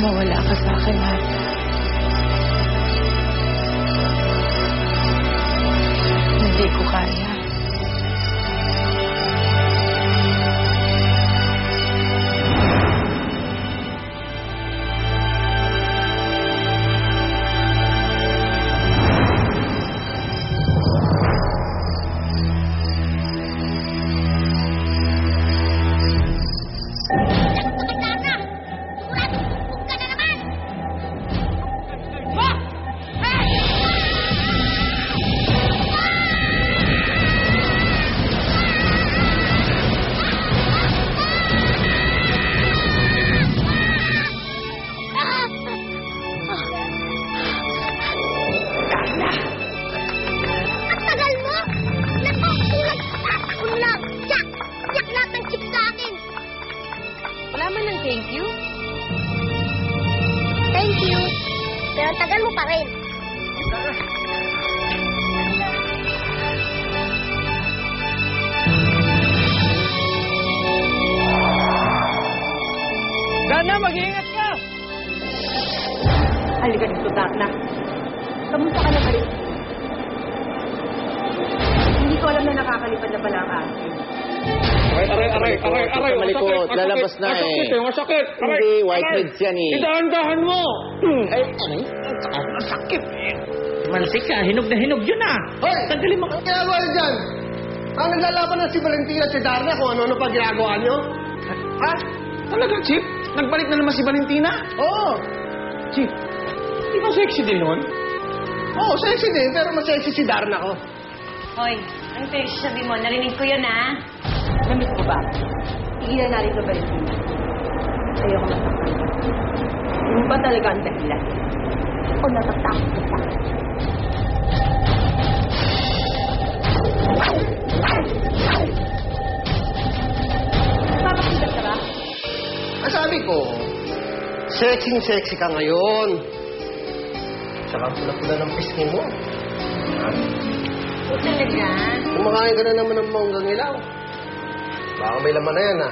mawala ka sa akin, ha? Hindi ko kaya. Wala man ng thank you. Thank you. Pero ang tagal mo pa rin. Dana, mag-iingat ka! Halika dito, Darna. Kamusta ka na ba rin? Hindi ko alam na nakakalipad na pala ang akin. Aray! Malikot, lalabas na eh. Masakit! Hindi, white heads yan eh. Idahan-dahan mo! Ay, ano? Masakit eh. Mansik ka, hinog na hinog yun ah! Hoy! Tanggalin mo. Ang ginagawa niyo dyan? Ang naglalaban na si Valentina at si Darna kung ano-ano pa ginagawa niyo? Ha? Talaga, Chip? Nagbalik na naman si Valentina? Oo! Chip, di ba sexy din nun? Oo, sexy din, pero mas sexy si Darna ko. Hoy, ano tayo sabi mo? Narinig ko yun, ha? Namiss ko ba? Tigilan natin ito, Valentina. Ayoko masaktan. Yung ba talaga ang dahilan? O natatakot ka sa akin? Napapakita ka ba? Ang sabi ko, sexy ka ngayon. Saka ang pula-pula ng pisngi mo. O talaga? Kumakain ka na naman ng manggang ilaw. Baka may laman na yan, ha?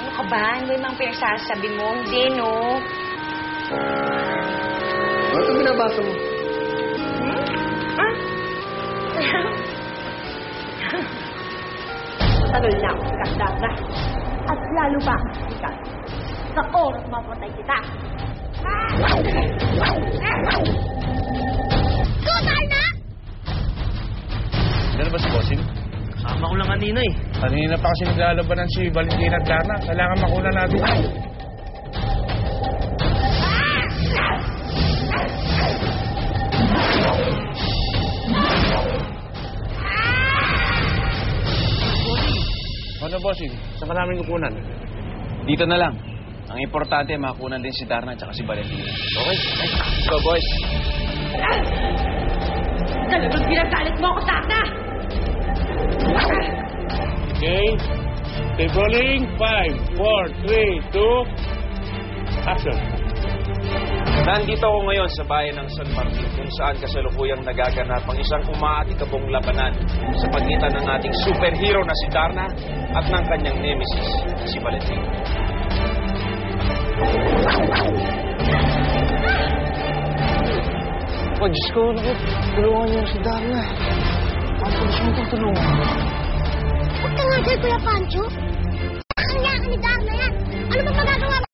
Ano ka ba? Ano yung mga pinagsasabi mo? Hindi, no? Ano ito binabasa mo? Tagal na ako sikat, Darna. At lalo pa ako sikat. Sa oras mapatay kita. Go, Darna! Ano ba si Bossing? Kasama ko lang kanina eh. Kanina pa kasi naglalabanan si Valentina at Darna. Kailangan makuna natin. Ano, Bossing? Saan ka namin kukunan? Dito na lang. Ang importante, makunan din si Darna at si Valentina. Okay? Go, boys. Talagang pinagalit mo ako, Darna! Okay. Keep rolling. 5, 4, 3, 2, action. Nandito ako ngayon sa bayan ng San Martin kung saan kasalukuyang nagaganap ang isang umaatikabong labanan sa pagitan ng ating superhero na si Darna at ng kanyang nemesis, si Valentina. Oh, Diyos ko, tulungan niyo si Darna. Ano ba siya tutulungan? Huwag ka nga dyan, Kuya Pancho. Ang yaka ni Darna yan. Ano ba magagawa mo?